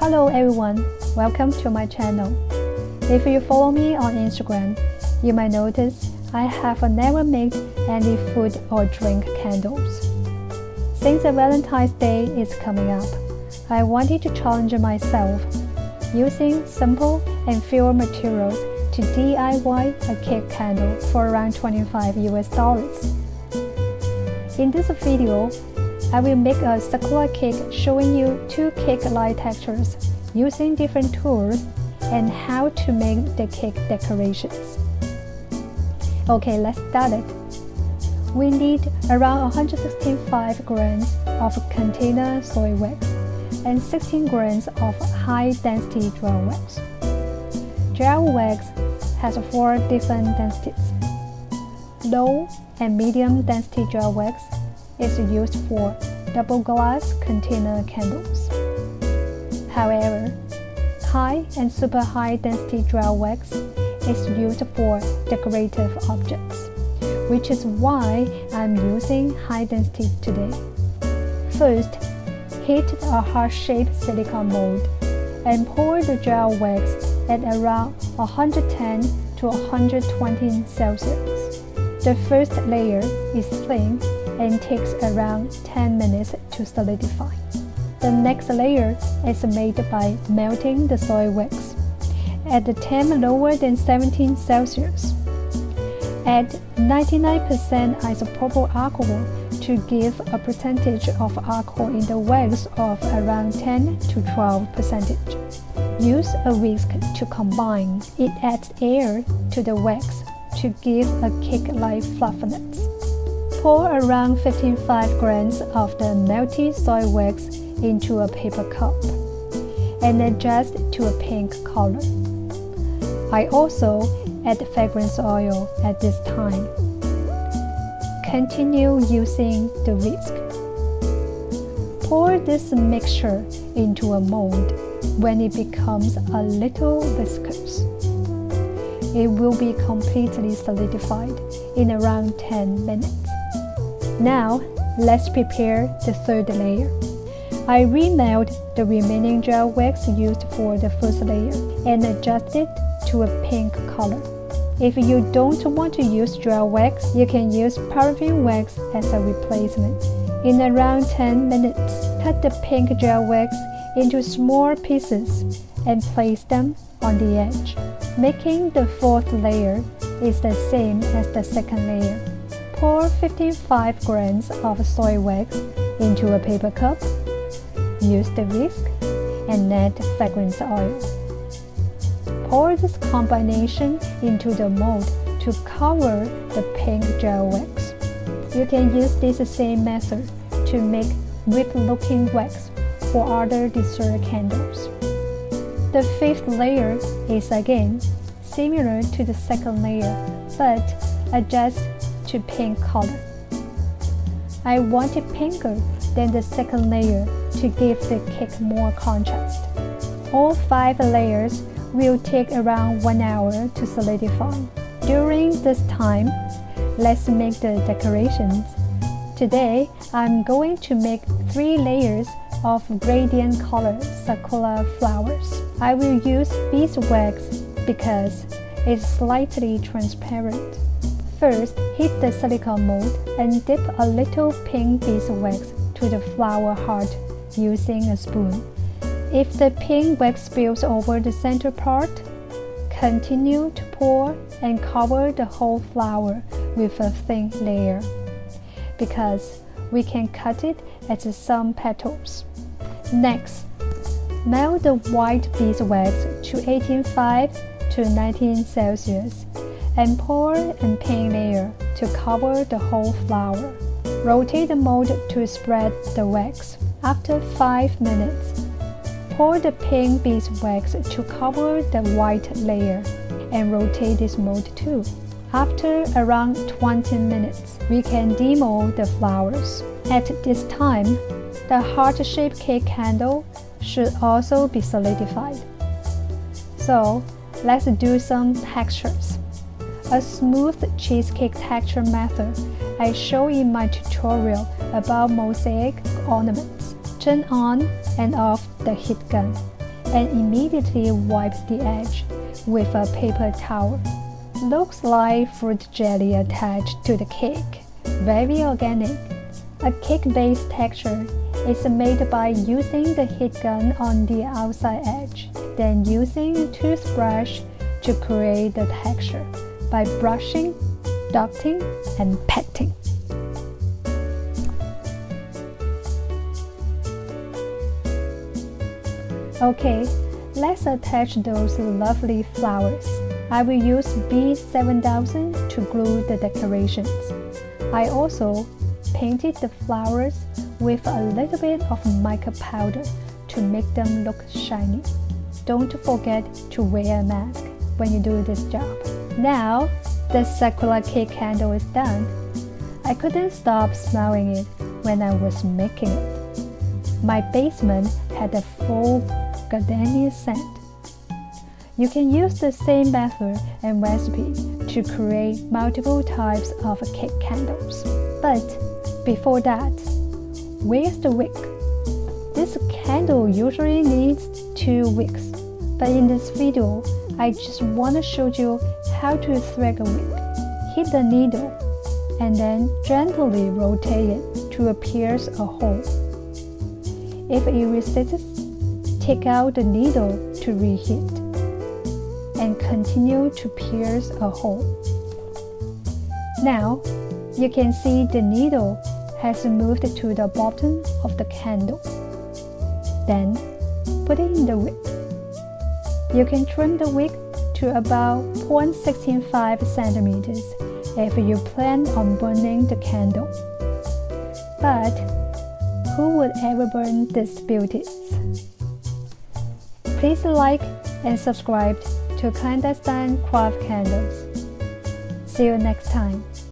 Hello everyone, welcome to my channel. If you follow me on Instagram, you might notice I have never made any food or drink candles. Since the Valentine's Day is coming up, I wanted to challenge myself using simple and fewer materials to DIY a cake candle for around $25 US. In this video, I will make a Sakura cake showing you 2 cake-like textures using different tools and how to make the cake decorations. Okay, let's start it. We need around 165 grams of container soy wax and 16 grams of high-density gel wax. Gel wax has 4 different densities. Low and medium density gel wax is used for double glass container candles. However, high and super high density gel wax is used for decorative objects, which is why I'm using high density today. First, heat a heart-shaped silicone mold and pour the gel wax at around 110 to 120 Celsius. The first layer is thin and takes around 10 minutes to solidify. The next layer is made by melting the soy wax at a temp lower than 17 Celsius. Add 99% isopropyl alcohol to give a percentage of alcohol in the wax of around 10 to 12%. Use a whisk to combine. It adds air to the wax to give a cake-like fluffiness. Pour around 55 grams of the melted soy wax into a paper cup and adjust to a pink color. I also add fragrance oil at this time. Continue using the whisk. Pour this mixture into a mold. When it becomes a little viscous, it will be completely solidified in around 10 minutes. Now, let's prepare the third layer. I remelt the remaining gel wax used for the first layer and adjust it to a pink color. If you don't want to use gel wax, you can use paraffin wax as a replacement. In around 10 minutes, cut the pink gel wax into small pieces and place them on the edge. Making the fourth layer is the same as the second layer. Pour 55 grams of soy wax into a paper cup. Use the whisk and add fragrance oil. Pour this combination into the mold to cover the pink gel wax. You can use this same method to make whip-looking wax for other dessert candles. The fifth layer is again similar to the second layer, but adjust to pink color. I want it pinker than the second layer to give the cake more contrast. All 5 layers will take around 1 hour to solidify. During this time, let's make the decorations. Today, I'm going to make 3 layers of gradient color Sakura flowers. I will use beeswax because it's slightly transparent. First, heat the silicone mold and dip a little pink beeswax to the flower heart using a spoon. If the pink wax spills over the center part, continue to pour and cover the whole flower with a thin layer, because we can cut it as some petals. Next, melt the white beeswax to 18.5 to 19 Celsius and pour a pink layer to cover the whole flower. Rotate the mold to spread the wax. After 5 minutes, pour the pink beeswax to cover the white layer and rotate this mold too. After around 20 minutes, we can demold the flowers. At this time, the heart-shaped cake candle should also be solidified. So, let's do some textures. A smooth cheesecake texture method I show in my tutorial about mosaic ornaments. Turn on and off the heat gun. and immediately wipe the edge with a paper towel. Looks like fruit jelly attached to the cake. Very organic. A cake-based texture is made by using the heat gun on the outside edge, then using a toothbrush to create the texture by brushing, dusting, and patting. Okay, let's attach those lovely flowers. I will use B7000 to glue the decorations. I also painted the flowers with a little bit of mica powder to make them look shiny. Don't forget to wear a mask when you do this job. Now, the Sakura cake candle is done. I couldn't stop smelling it when I was making it. My basement had a full gardenia scent. You can use the same method and recipe to create multiple types of cake candles. But before that, where's the wick? This candle usually needs 2 wicks, but in this video, I just want to show you how to thread a wick. Hit the needle and then gently rotate it to pierce a hole. If it resists, take out the needle to reheat and continue to pierce a hole. Now, you can see the needle has moved to the bottom of the candle. Then, put it in the wick. You can trim the wick to about 0.65 centimeters if you plan on burning the candle. But who would ever burn these beauties? Please like and subscribe to Clandestine Craft Candles. See you next time.